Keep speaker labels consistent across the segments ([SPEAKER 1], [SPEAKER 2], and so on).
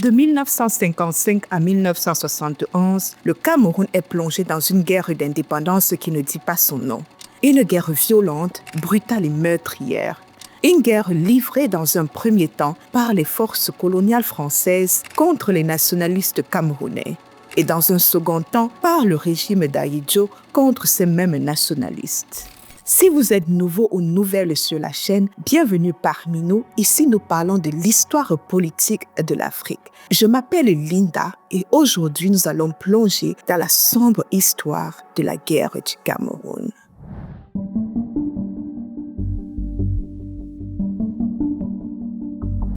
[SPEAKER 1] De 1955 à 1971, le Cameroun est plongé dans une guerre d'indépendance qui ne dit pas son nom. Une guerre violente, brutale et meurtrière. Une guerre livrée dans un premier temps par les forces coloniales françaises contre les nationalistes camerounais et dans un second temps par le régime d'Ahidjo contre ces mêmes nationalistes. Si vous êtes nouveau ou nouvelle sur la chaîne, bienvenue parmi nous. Ici, nous parlons de l'histoire politique de l'Afrique. Je m'appelle Linda et aujourd'hui, nous allons plonger dans la sombre histoire de la guerre du Cameroun.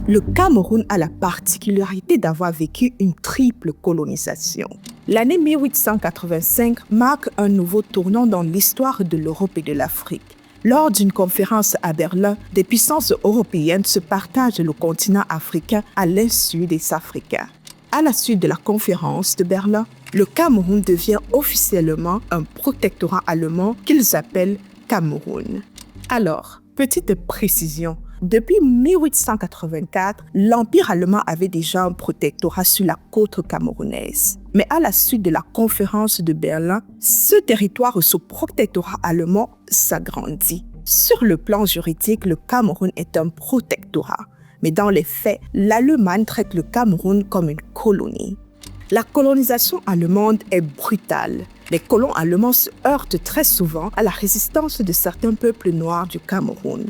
[SPEAKER 1] Le Cameroun a la particularité d'avoir vécu une triple colonisation. L'année 1885 marque un nouveau tournant dans l'histoire de l'Europe et de l'Afrique. Lors d'une conférence à Berlin, des puissances européennes se partagent le continent africain à l'insu des Africains. À la suite de la conférence de Berlin, le Cameroun devient officiellement un protectorat allemand qu'ils appellent Cameroun. Alors, petite précision. Depuis 1884, l'Empire allemand avait déjà un protectorat sur la côte camerounaise. Mais à la suite de la conférence de Berlin, ce territoire sous protectorat allemand s'agrandit. Sur le plan juridique, le Cameroun est un protectorat. Mais dans les faits, l'Allemagne traite le Cameroun comme une colonie. La colonisation allemande est brutale. Les colons allemands se heurtent très souvent à la résistance de certains peuples noirs du Cameroun.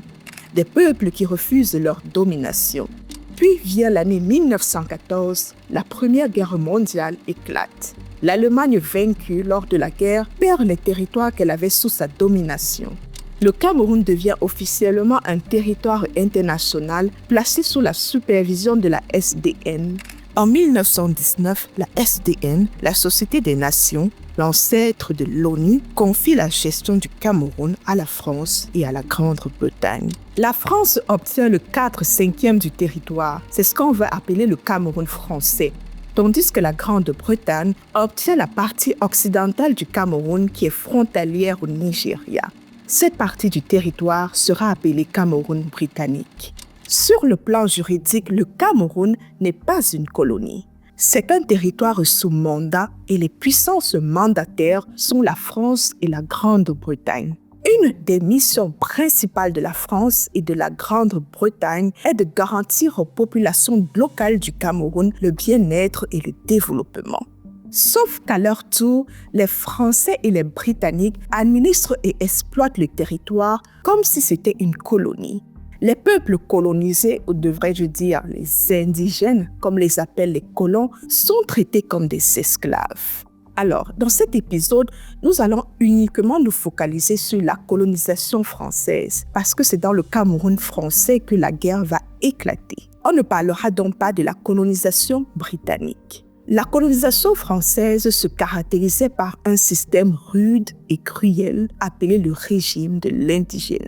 [SPEAKER 1] Des peuples qui refusent leur domination. Puis vient l'année 1914, la Première Guerre mondiale éclate. L'Allemagne vaincue lors de la guerre perd les territoires qu'elle avait sous sa domination. Le Cameroun devient officiellement un territoire international placé sous la supervision de la SDN. En 1919, la SDN, la Société des Nations, l'ancêtre de l'ONU, confie la gestion du Cameroun à la France et à la Grande-Bretagne. La France obtient le 4/5 du territoire, c'est ce qu'on va appeler le Cameroun français, tandis que la Grande-Bretagne obtient la partie occidentale du Cameroun qui est frontalière au Nigeria. Cette partie du territoire sera appelée Cameroun britannique. Sur le plan juridique, le Cameroun n'est pas une colonie. C'est un territoire sous mandat et les puissances mandataires sont la France et la Grande-Bretagne. Une des missions principales de la France et de la Grande-Bretagne est de garantir aux populations locales du Cameroun le bien-être et le développement. Sauf qu'à leur tour, les Français et les Britanniques administrent et exploitent le territoire comme si c'était une colonie. Les peuples colonisés, ou devrais-je dire les indigènes, comme les appellent les colons, sont traités comme des esclaves. Alors, dans cet épisode, nous allons uniquement nous focaliser sur la colonisation française, parce que c'est dans le Cameroun français que la guerre va éclater. On ne parlera donc pas de la colonisation britannique. La colonisation française se caractérisait par un système rude et cruel appelé le régime de l'indigénat.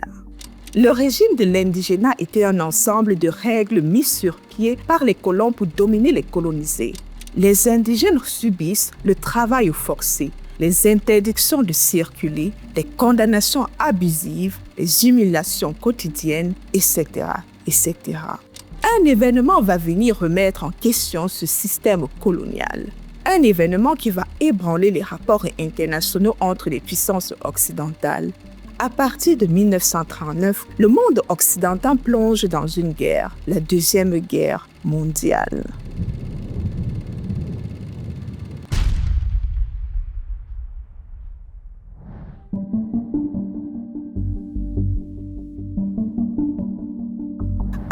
[SPEAKER 1] Le régime de l'indigénat était un ensemble de règles mises sur pied par les colons pour dominer les colonisés. Les indigènes subissent le travail forcé, les interdictions de circuler, des condamnations abusives, les humiliations quotidiennes, etc., etc. Un événement va venir remettre en question ce système colonial. Un événement qui va ébranler les rapports internationaux entre les puissances occidentales. À partir de 1939, le monde occidental plonge dans une guerre, la Deuxième Guerre mondiale.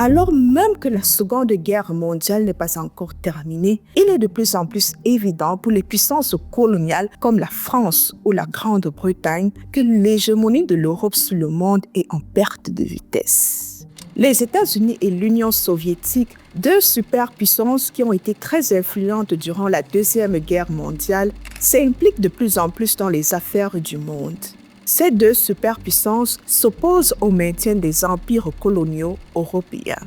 [SPEAKER 1] Alors même que la Seconde Guerre mondiale n'est pas encore terminée, il est de plus en plus évident pour les puissances coloniales comme la France ou la Grande-Bretagne que l'hégémonie de l'Europe sur le monde est en perte de vitesse. Les États-Unis et l'Union soviétique, deux superpuissances qui ont été très influentes durant la Deuxième Guerre mondiale, s'impliquent de plus en plus dans les affaires du monde. Ces deux superpuissances s'opposent au maintien des empires coloniaux européens.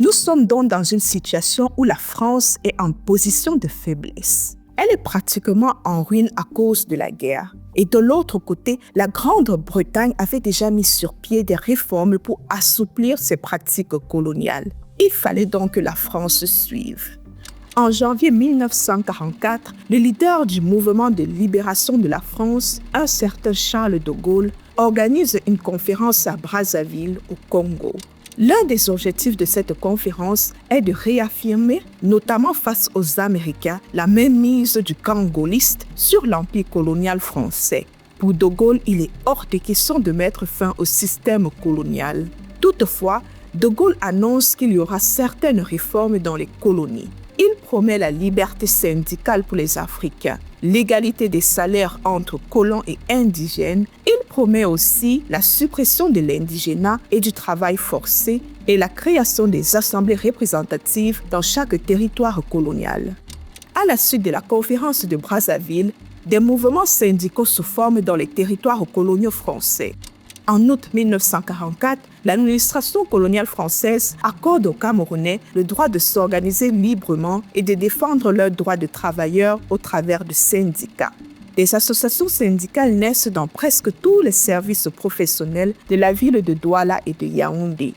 [SPEAKER 1] Nous sommes donc dans une situation où la France est en position de faiblesse. Elle est pratiquement en ruine à cause de la guerre. Et de l'autre côté, la Grande-Bretagne avait déjà mis sur pied des réformes pour assouplir ses pratiques coloniales. Il fallait donc que la France suive. En janvier 1944, le leader du mouvement de libération de la France, un certain Charles de Gaulle, organise une conférence à Brazzaville, au Congo. L'un des objectifs de cette conférence est de réaffirmer, notamment face aux Américains, la mainmise du camp gaulliste sur l'empire colonial français. Pour de Gaulle, il est hors de question de mettre fin au système colonial. Toutefois, de Gaulle annonce qu'il y aura certaines réformes dans les colonies. Il promet la liberté syndicale pour les Africains, l'égalité des salaires entre colons et indigènes. Il promet aussi la suppression de l'indigénat et du travail forcé et la création des assemblées représentatives dans chaque territoire colonial. À la suite de la conférence de Brazzaville, des mouvements syndicaux se forment dans les territoires coloniaux français. En août 1944, l'administration coloniale française accorde aux Camerounais le droit de s'organiser librement et de défendre leurs droits de travailleurs au travers de syndicats. Des associations syndicales naissent dans presque tous les services professionnels de la ville de Douala et de Yaoundé.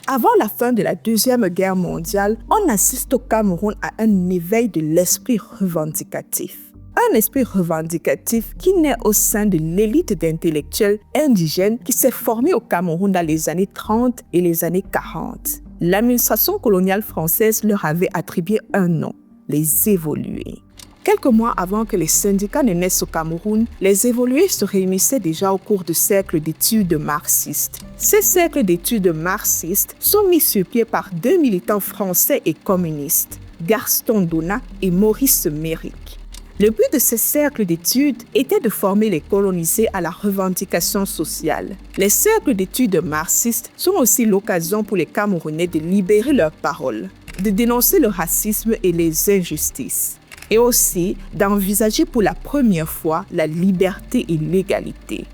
[SPEAKER 1] Avant la fin de la Deuxième Guerre mondiale, on assiste au Cameroun à un éveil de l'esprit revendicatif. Un esprit revendicatif qui naît au sein de l'élite d'intellectuels indigènes qui s'est formée au Cameroun dans les années 30 et les années 40. L'administration coloniale française leur avait attribué un nom, les évolués. Quelques mois avant que les syndicats ne naissent au Cameroun, les évolués se réunissaient déjà au cours de cercles d'études marxistes. Ces cercles d'études marxistes sont mis sur pied par deux militants français et communistes, Gaston Donat et Maurice Méric. Le but de ces cercles d'études était de former les colonisés à la revendication sociale. Les cercles d'études marxistes sont aussi l'occasion pour les Camerounais de libérer leurs paroles, de dénoncer le racisme et les injustices, et aussi d'envisager pour la première fois la liberté et l'égalité.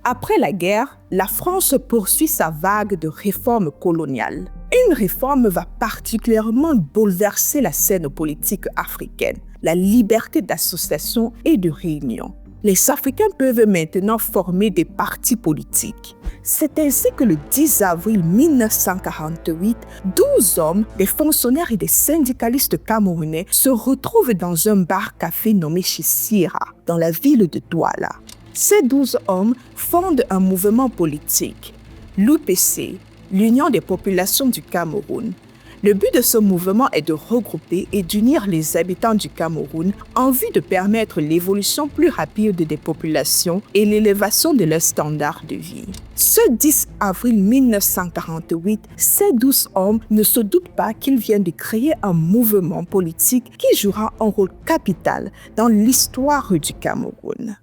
[SPEAKER 1] Après la guerre, la France poursuit sa vague de réformes coloniales. Une réforme va particulièrement bouleverser la scène politique africaine, la liberté d'association et de réunion. Les Africains peuvent maintenant former des partis politiques. C'est ainsi que le 10 avril 1948, 12 hommes, des fonctionnaires et des syndicalistes camerounais se retrouvent dans un bar-café nommé Chissira, dans la ville de Douala. Ces 12 hommes fondent un mouvement politique, l'UPC, l'Union des populations du Cameroun. Le but de ce mouvement est de regrouper et d'unir les habitants du Cameroun en vue de permettre l'évolution plus rapide des populations et l'élévation de leurs standards de vie. Ce 10 avril 1948, ces 12 hommes ne se doutent pas qu'ils viennent de créer un mouvement politique qui jouera un rôle capital dans l'histoire du Cameroun.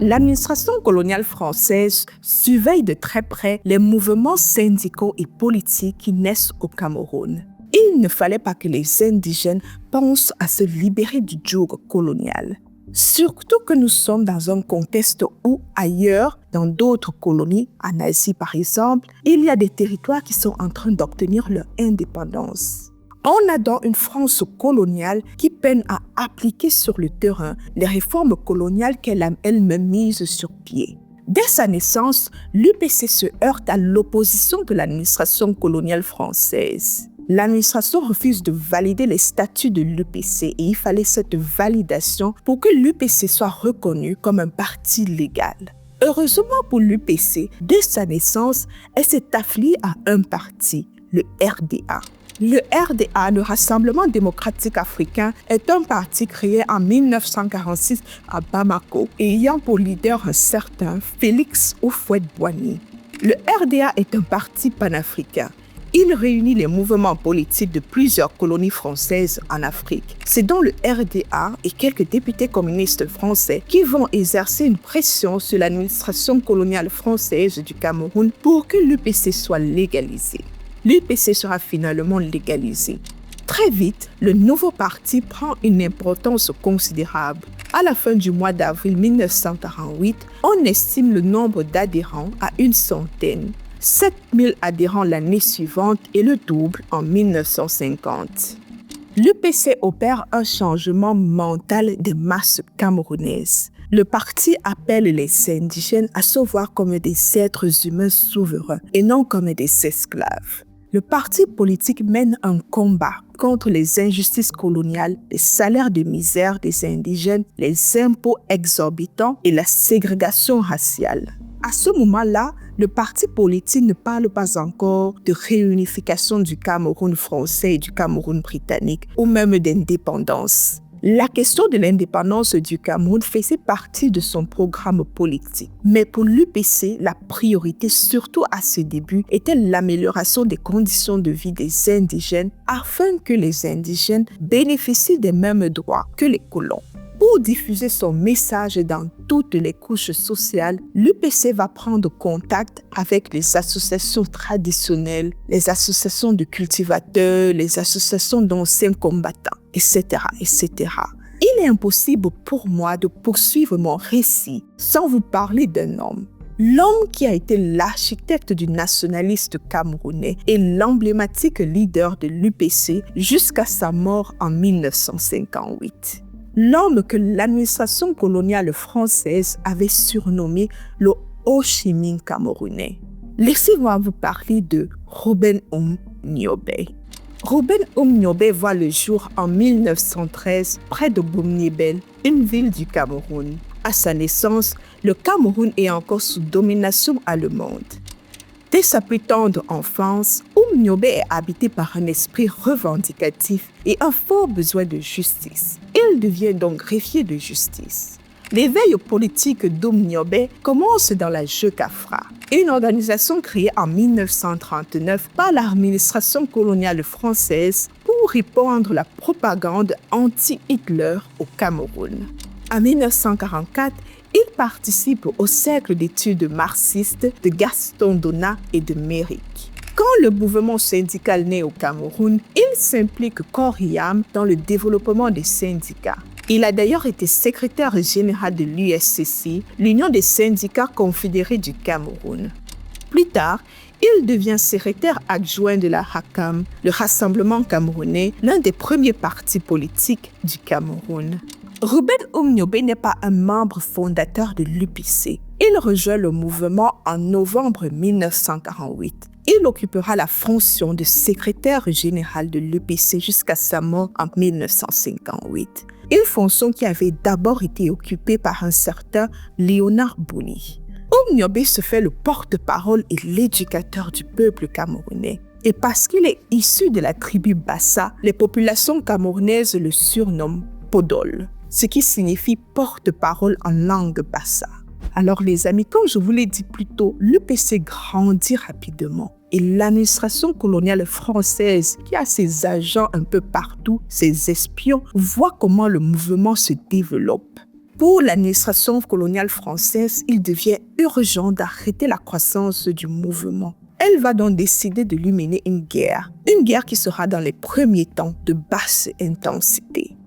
[SPEAKER 1] L'administration coloniale française surveille de très près les mouvements syndicaux et politiques qui naissent au Cameroun. Il ne fallait pas que les indigènes pensent à se libérer du joug colonial. Surtout que nous sommes dans un contexte où ailleurs, dans d'autres colonies, en Asie par exemple, il y a des territoires qui sont en train d'obtenir leur indépendance. On a donc une France coloniale qui peine à appliquer sur le terrain les réformes coloniales qu'elle a elle-même mises sur pied. Dès sa naissance, l'UPC se heurte à l'opposition de l'administration coloniale française. L'administration refuse de valider les statuts de l'UPC et il fallait cette validation pour que l'UPC soit reconnu comme un parti légal. Heureusement pour l'UPC, dès sa naissance, elle s'est affiliée à un parti, le RDA. Le RDA, le Rassemblement démocratique africain, est un parti créé en 1946 à Bamako et ayant pour leader un certain Félix Houphouët-Boigny. Le RDA est un parti panafricain. Il réunit les mouvements politiques de plusieurs colonies françaises en Afrique. C'est donc le RDA et quelques députés communistes français qui vont exercer une pression sur l'administration coloniale française du Cameroun pour que l'UPC soit légalisé. L'UPC sera finalement légalisé. Très vite, le nouveau parti prend une importance considérable. À la fin du mois d'avril 1948, on estime le nombre d'adhérents à 100. 7000 adhérents l'année suivante et le double en 1950. L'UPC opère un changement mental des masses camerounaises. Le parti appelle les indigènes à se voir comme des êtres humains souverains et non comme des esclaves. Le parti politique mène un combat contre les injustices coloniales, les salaires de misère des indigènes, les impôts exorbitants et la ségrégation raciale. À ce moment-là, le parti politique ne parle pas encore de réunification du Cameroun français et du Cameroun britannique ou même d'indépendance. La question de l'indépendance du Cameroun faisait partie de son programme politique. Mais pour l'UPC, la priorité, surtout à ce début, était l'amélioration des conditions de vie des indigènes afin que les indigènes bénéficient des mêmes droits que les colons. Pour diffuser son message dans toutes les couches sociales, l'UPC va prendre contact avec les associations traditionnelles, les associations de cultivateurs, les associations d'anciens combattants, etc., etc. Il est impossible pour moi de poursuivre mon récit sans vous parler d'un homme. L'homme qui a été l'architecte du nationaliste camerounais et l'emblématique leader de l'UPC jusqu'à sa mort en 1958. L'homme que l'administration coloniale française avait surnommé le Ho Chi Minh camerounais. Laissez-moi vous parler de Robin Niobé. Robin Niobé voit le jour en 1913 près de Boumniebel, une ville du Cameroun. À sa naissance, le Cameroun est encore sous domination allemande. Dès sa plus tendre enfance, Niobé est habité par un esprit revendicatif et un fort besoin de justice. Il devient donc greffier de justice. L'éveil politique Niobé commence dans la Jeucafra, une organisation créée en 1939 par l'administration coloniale française pour répandre la propagande anti-Hitler au Cameroun. En 1944, il participe au cercle d'études marxistes de Gaston Donat et de Méric. Quand le mouvement syndical naît au Cameroun, il s'implique corps et âme dans le développement des syndicats. Il a d'ailleurs été secrétaire général de l'USCC, l'Union des syndicats confédérés du Cameroun. Plus tard, il devient secrétaire adjoint de la RACAM, le Rassemblement camerounais, l'un des premiers partis politiques du Cameroun. Robin Niobé n'est pas un membre fondateur de l'UPC. Il rejoint le mouvement en novembre 1948. Il occupera la fonction de secrétaire général de l'UPC jusqu'à sa mort en 1958. Une fonction qui avait d'abord été occupée par un certain Léonard Bouni. Niobé se fait le porte-parole et l'éducateur du peuple camerounais. Et parce qu'il est issu de la tribu Bassa, les populations camerounaises le surnomment Podol, ce qui signifie porte-parole en langue Bassa. Alors les amis, comme je vous l'ai dit plus tôt, l'UPC grandit rapidement. Et l'administration coloniale française, qui a ses agents un peu partout, ses espions, voit comment le mouvement se développe. Pour l'administration coloniale française, il devient urgent d'arrêter la croissance du mouvement. Elle va donc décider de lui mener une guerre qui sera dans les premiers temps de basse intensité.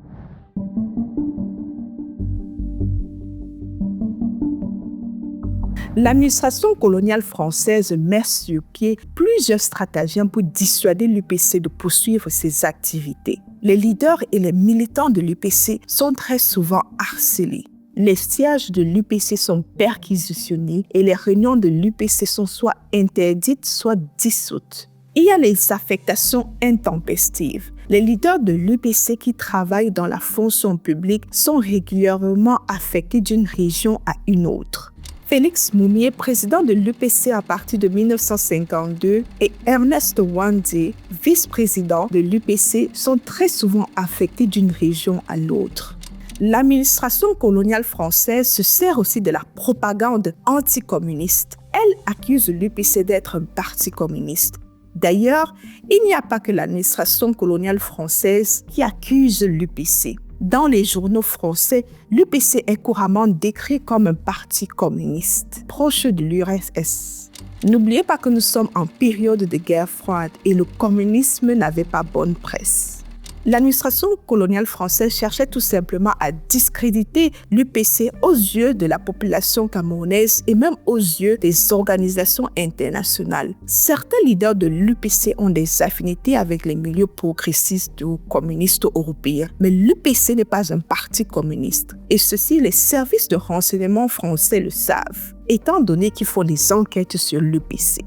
[SPEAKER 1] L'administration coloniale française met sur pied plusieurs stratagèmes pour dissuader l'UPC de poursuivre ses activités. Les leaders et les militants de l'UPC sont très souvent harcelés. Les sièges de l'UPC sont perquisitionnés et les réunions de l'UPC sont soit interdites, soit dissoutes. Il y a les affectations intempestives. Les leaders de l'UPC qui travaillent dans la fonction publique sont régulièrement affectés d'une région à une autre. Félix Moumié, président de l'UPC à partir de 1952, et Ernest Wandé, vice-président de l'UPC, sont très souvent affectés d'une région à l'autre. L'administration coloniale française se sert aussi de la propagande anticommuniste. Elle accuse l'UPC d'être un parti communiste. D'ailleurs, il n'y a pas que l'administration coloniale française qui accuse l'UPC. Dans les journaux français, l'UPC est couramment décrit comme un parti communiste, proche de l'URSS. N'oubliez pas que nous sommes en période de guerre froide et le communisme n'avait pas bonne presse. L'administration coloniale française cherchait tout simplement à discréditer l'UPC aux yeux de la population camerounaise et même aux yeux des organisations internationales. Certains leaders de l'UPC ont des affinités avec les milieux progressistes ou communistes européens, mais l'UPC n'est pas un parti communiste. Et ceci, les services de renseignement français le savent, étant donné qu'ils font des enquêtes sur l'UPC.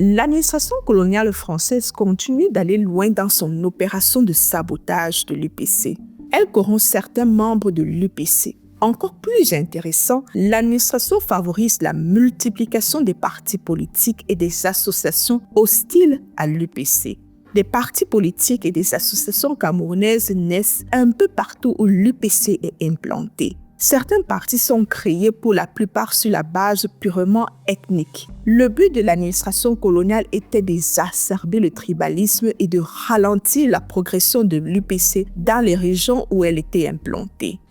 [SPEAKER 1] L'administration coloniale française continue d'aller loin dans son opération de sabotage de l'UPC. Elle corrompt certains membres de l'UPC. Encore plus intéressant, l'administration favorise la multiplication des partis politiques et des associations hostiles à l'UPC. Des partis politiques et des associations camerounaises naissent un peu partout où l'UPC est implanté. Certains partis sont créés pour la plupart sur la base purement ethnique. Le but de l'administration coloniale était d'exacerber le tribalisme et de ralentir la progression de l'UPC dans les régions où elle était implantée.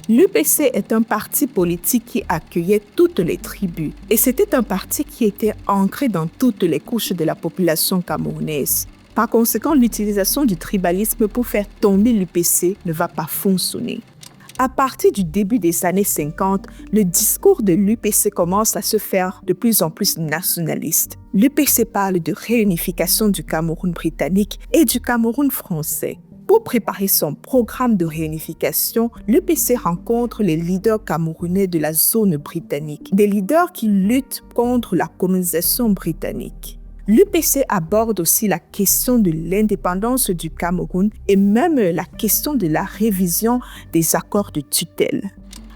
[SPEAKER 1] L'UPC est un parti politique qui accueillait toutes les tribus et c'était un parti qui était ancré dans toutes les couches de la population camerounaise. Par conséquent, l'utilisation du tribalisme pour faire tomber l'UPC ne va pas fonctionner. À partir du début des années 50, le discours de l'UPC commence à se faire de plus en plus nationaliste. L'UPC parle de réunification du Cameroun britannique et du Cameroun français. Pour préparer son programme de réunification, l'UPC rencontre les leaders camerounais de la zone britannique, des leaders qui luttent contre la colonisation britannique. L'UPC aborde aussi la question de l'indépendance du Cameroun et même la question de la révision des accords de tutelle.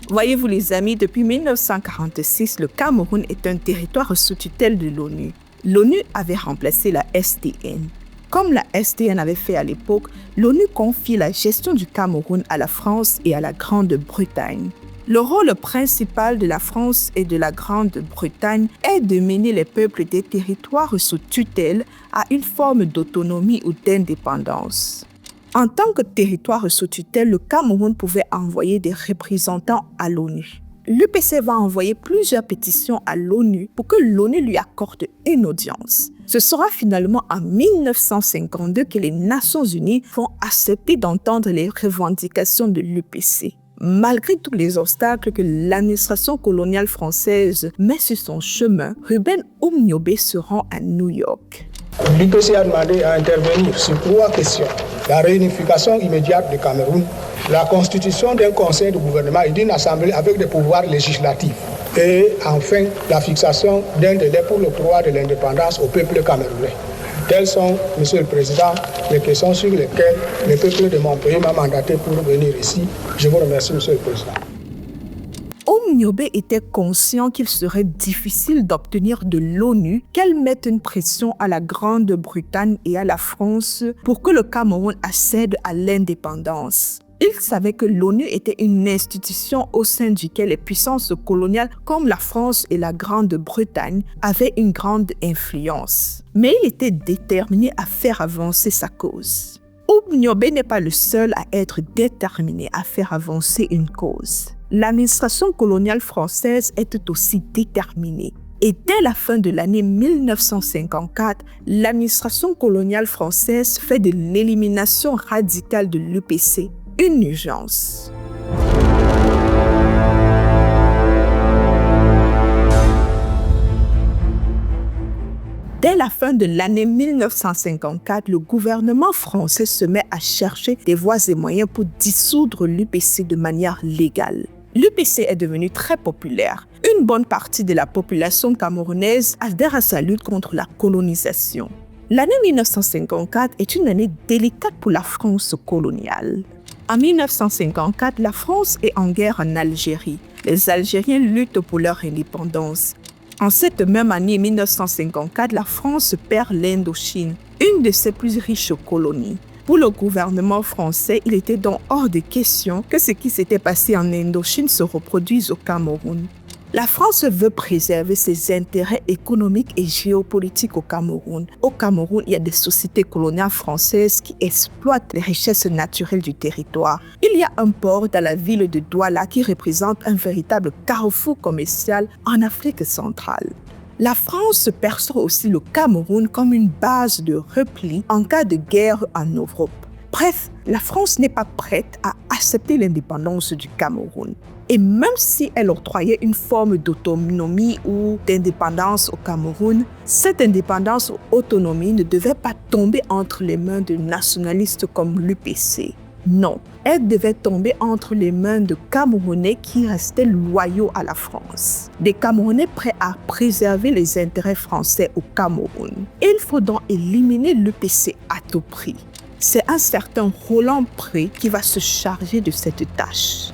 [SPEAKER 1] Voyez-vous les amis, depuis 1946, le Cameroun est un territoire sous tutelle de l'ONU. L'ONU avait remplacé la SDN. Comme la SDN avait fait à l'époque, l'ONU confie la gestion du Cameroun à la France et à la Grande-Bretagne. Le rôle principal de la France et de la Grande-Bretagne est de mener les peuples des territoires sous tutelle à une forme d'autonomie ou d'indépendance. En tant que territoire sous tutelle, le Cameroun pouvait envoyer des représentants à l'ONU. L'UPC va envoyer plusieurs pétitions à l'ONU pour que l'ONU lui accorde une audience. Ce sera finalement en 1952 que les Nations Unies vont accepter d'entendre les revendications de l'UPC. Malgré tous les obstacles que l'administration coloniale française met sur son chemin, Ruben Oum-Niobé se rend à New York.
[SPEAKER 2] L'UPC a demandé à intervenir sur 3 questions. La réunification immédiate du Cameroun, la constitution d'un conseil de gouvernement et d'une assemblée avec des pouvoirs législatifs. Et enfin, la fixation d'un délai pour l'octroi de l'indépendance au peuple camerounais. Telles sont, Monsieur le Président, les questions sur lesquelles le peuple de mon pays m'a mandaté pour venir ici. Je vous remercie, Monsieur le Président.
[SPEAKER 1] Oum-Niobé était conscient qu'il serait difficile d'obtenir de l'ONU qu'elle mette une pression à la Grande-Bretagne et à la France pour que le Cameroun accède à l'indépendance. Il savait que l'ONU était une institution au sein duquel les puissances coloniales comme la France et la Grande-Bretagne avaient une grande influence. Mais il était déterminé à faire avancer sa cause. Oum-Niobé n'est pas le seul à être déterminé à faire avancer une cause. L'administration coloniale française était aussi déterminée. Et dès la fin de l'année 1954, l'administration coloniale française fait de l'élimination radicale de l'UPC une urgence. Dès la fin de l'année 1954, le gouvernement français se met à chercher des voies et moyens pour dissoudre l'UPC de manière légale. L'UPC est devenu très populaire. Une bonne partie de la population camerounaise adhère à sa lutte contre la colonisation. L'année 1954 est une année délicate pour la France coloniale. En 1954, la France est en guerre en Algérie. Les Algériens luttent pour leur indépendance. En cette même année 1954, la France perd l'Indochine, une de ses plus riches colonies. Pour le gouvernement français, il était donc hors de question que ce qui s'était passé en Indochine se reproduise au Cameroun. La France veut préserver ses intérêts économiques et géopolitiques au Cameroun. Au Cameroun, il y a des sociétés coloniales françaises qui exploitent les richesses naturelles du territoire. Il y a un port dans la ville de Douala qui représente un véritable carrefour commercial en Afrique centrale. La France perçoit aussi le Cameroun comme une base de repli en cas de guerre en Europe. Bref, la France n'est pas prête à accepter l'indépendance du Cameroun. Et même si elle octroyait une forme d'autonomie ou d'indépendance au Cameroun, cette indépendance ou autonomie ne devait pas tomber entre les mains de nationalistes comme l'UPC. Non, elle devait tomber entre les mains de Camerounais qui restaient loyaux à la France. Des Camerounais prêts à préserver les intérêts français au Cameroun. Il faut donc éliminer l'UPC à tout prix. C'est un certain Roland Pré qui va se charger de cette tâche.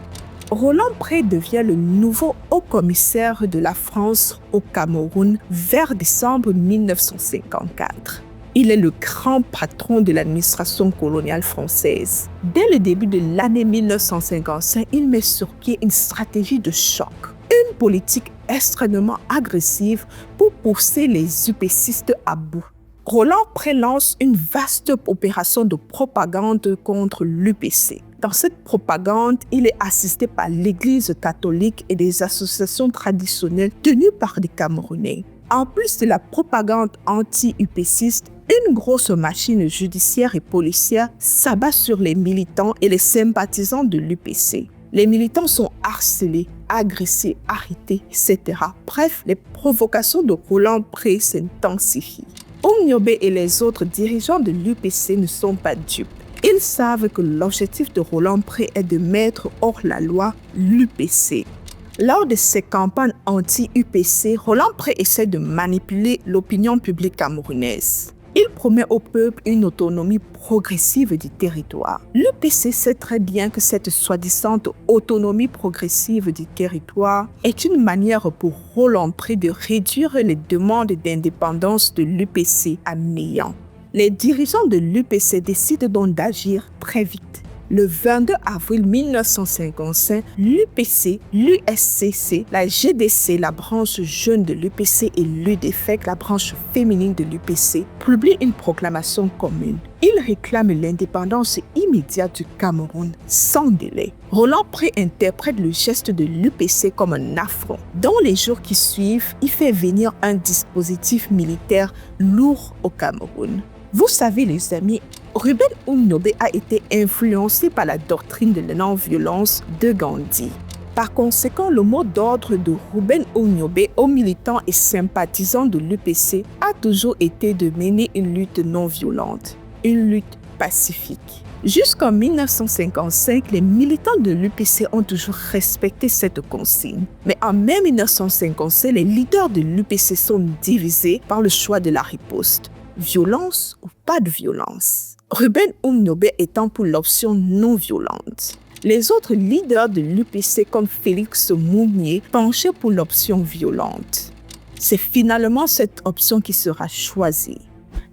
[SPEAKER 1] Roland Pré devient le nouveau haut-commissaire de la France au Cameroun vers décembre 1954. Il est le grand patron de l'administration coloniale française. Dès le début de l'année 1955, il met sur pied une stratégie de choc, une politique extrêmement agressive pour pousser les UPCistes à bout. Roland Pré lance une vaste opération de propagande contre l'UPC. Dans cette propagande, il est assisté par l'Église catholique et des associations traditionnelles tenues par des Camerounais. En plus de la propagande anti-UPCiste, une grosse machine judiciaire et policière s'abat sur les militants et les sympathisants de l'UPC. Les militants sont harcelés, agressés, arrêtés, etc. Bref, les provocations de Roland Pré s'intensifient. Oumniobé et les autres dirigeants de l'UPC ne sont pas dupes. Ils savent que l'objectif de Roland Pré est de mettre hors la loi l'UPC. Lors de ses campagnes anti-UPC, Roland Pré essaie de manipuler l'opinion publique camerounaise. Il promet au peuple une autonomie progressive du territoire. L'UPC sait très bien que cette soi-disant autonomie progressive du territoire est une manière pour Roland Pré de réduire les demandes d'indépendance de l'UPC à néant. Les dirigeants de l'UPC décident donc d'agir très vite. Le 22 avril 1955, l'UPC, l'USCC, la GDC, la branche jeune de l'UPC et l'UDFEC, la branche féminine de l'UPC, publient une proclamation commune. Ils réclament l'indépendance immédiate du Cameroun sans délai. Roland Pré interprète le geste de l'UPC comme un affront. Dans les jours qui suivent, il fait venir un dispositif militaire lourd au Cameroun. Vous savez les amis, Ruben Oumniobé a été influencé par la doctrine de la non-violence de Gandhi. Par conséquent, le mot d'ordre de Ruben Oumniobé aux militants et sympathisants de l'UPC a toujours été de mener une lutte non violente, une lutte pacifique. Jusqu'en 1955, les militants de l'UPC ont toujours respecté cette consigne. Mais en mai 1955, les leaders de l'UPC sont divisés par le choix de la riposte. Violence ou pas de violence. Ruben Oumniobé étant pour l'option non violente. Les autres leaders de l'UPC comme Félix Moumié penchaient pour l'option violente. C'est finalement cette option qui sera choisie.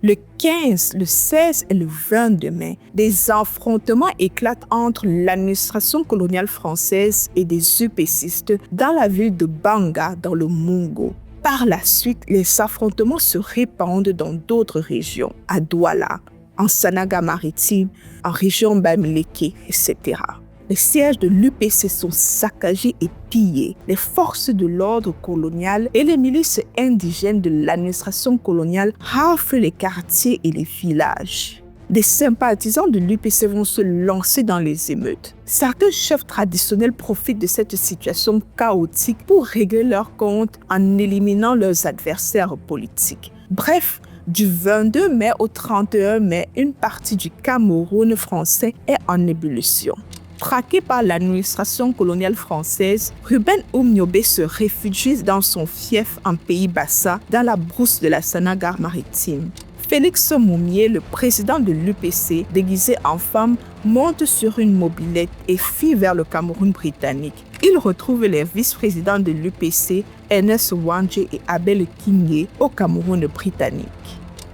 [SPEAKER 1] Le 15, le 16 et le 22 mai, des affrontements éclatent entre l'administration coloniale française et des UPCistes dans la ville de Banga, dans le Mungo. Par la suite, les affrontements se répandent dans d'autres régions, à Douala, en Sanaga-Maritime, en région Bamileke, etc. Les sièges de l'UPC sont saccagés et pillés. Les forces de l'ordre colonial et les milices indigènes de l'administration coloniale raflent les quartiers et les villages. Des sympathisants de l'UPC vont se lancer dans les émeutes. Certains chefs traditionnels profitent de cette situation chaotique pour régler leurs comptes en éliminant leurs adversaires politiques. Bref, du 22 mai au 31 mai, une partie du Cameroun français est en ébullition. Traqué par l'administration coloniale française, Ruben Oumniobé se réfugie dans son fief en Pays Bassa, dans la brousse de la Sanaga-Maritime. Félix Moumié, le président de l'UPC, déguisé en femme, monte sur une mobilette et fuit vers le Cameroun britannique. Il retrouve les vice-présidents de l'UPC, Ernest Ouandjé et Abel Kingé, au Cameroun britannique.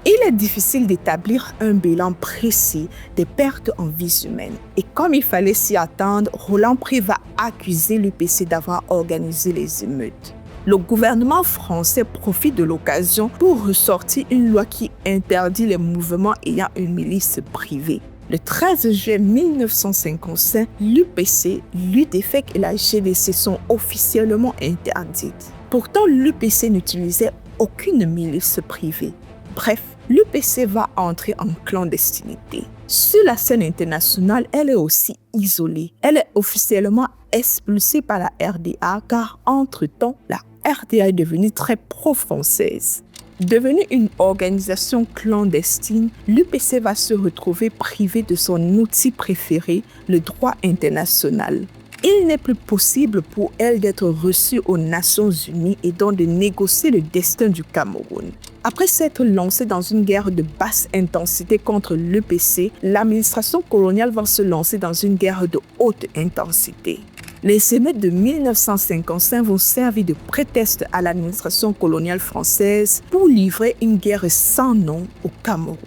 [SPEAKER 1] Il est difficile d'établir un bilan précis des pertes en vies humaines. Et comme il fallait s'y attendre, Roland Pré va accuser l'UPC d'avoir organisé les émeutes. Le gouvernement français profite de l'occasion pour ressortir une loi qui interdit les mouvements ayant une milice privée. Le 13 juin 1955, l'UPC, l'UDFEC et la GDC sont officiellement interdites. Pourtant, l'UPC n'utilisait aucune milice privée. Bref, l'UPC va entrer en clandestinité. Sur la scène internationale, elle est aussi isolée. Elle est officiellement expulsée par la RDA car, entre-temps, la RDA est devenue très pro-française. Devenue une organisation clandestine, l'UPC va se retrouver privée de son outil préféré, le droit international. Il n'est plus possible pour elle d'être reçue aux Nations Unies et donc de négocier le destin du Cameroun. Après s'être lancée dans une guerre de basse intensité contre l'UPC, l'administration coloniale va se lancer dans une guerre de haute intensité. Les émeutes de 1955 vont servir de prétexte à l'administration coloniale française pour livrer une guerre sans nom au Cameroun.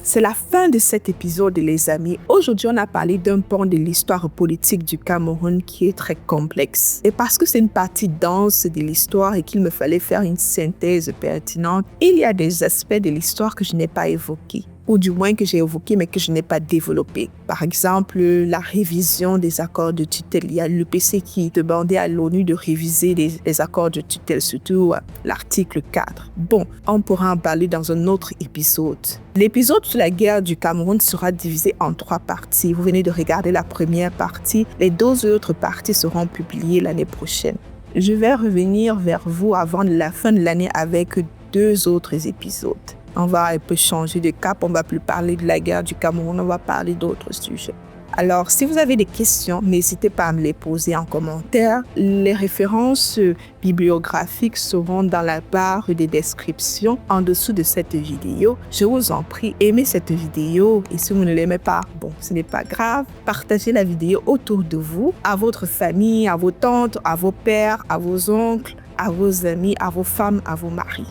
[SPEAKER 1] C'est la fin de cet épisode, les amis. Aujourd'hui, on a parlé d'un pan de l'histoire politique du Cameroun qui est très complexe. Et parce que c'est une partie dense de l'histoire et qu'il me fallait faire une synthèse pertinente, il y a des aspects de l'histoire que je n'ai pas évoqués, ou du moins que j'ai évoqué mais que je n'ai pas développé. Par exemple, la révision des accords de tutelle. Il y a l'UPC qui demandait à l'ONU de réviser les accords de tutelle, surtout l'article 4. Bon, on pourra en parler dans un autre épisode. L'épisode sur la guerre du Cameroun sera divisé en 3 parties. Vous venez de regarder la première partie. Les 2 autres parties seront publiées l'année prochaine. Je vais revenir vers vous avant la fin de l'année avec 2 autres épisodes. On va un peu changer de cap, on ne va plus parler de la guerre du Cameroun, on va parler d'autres sujets. Alors, si vous avez des questions, n'hésitez pas à me les poser en commentaire. Les références bibliographiques seront dans la barre des descriptions en dessous de cette vidéo. Je vous en prie, aimez cette vidéo et si vous ne l'aimez pas, bon, ce n'est pas grave. Partagez la vidéo autour de vous, à votre famille, à vos tantes, à vos pères, à vos oncles, à vos amis, à vos femmes, à vos maris.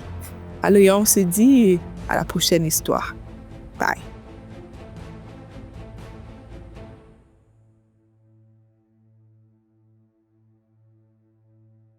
[SPEAKER 1] Alors, on se dit à la prochaine histoire. Bye.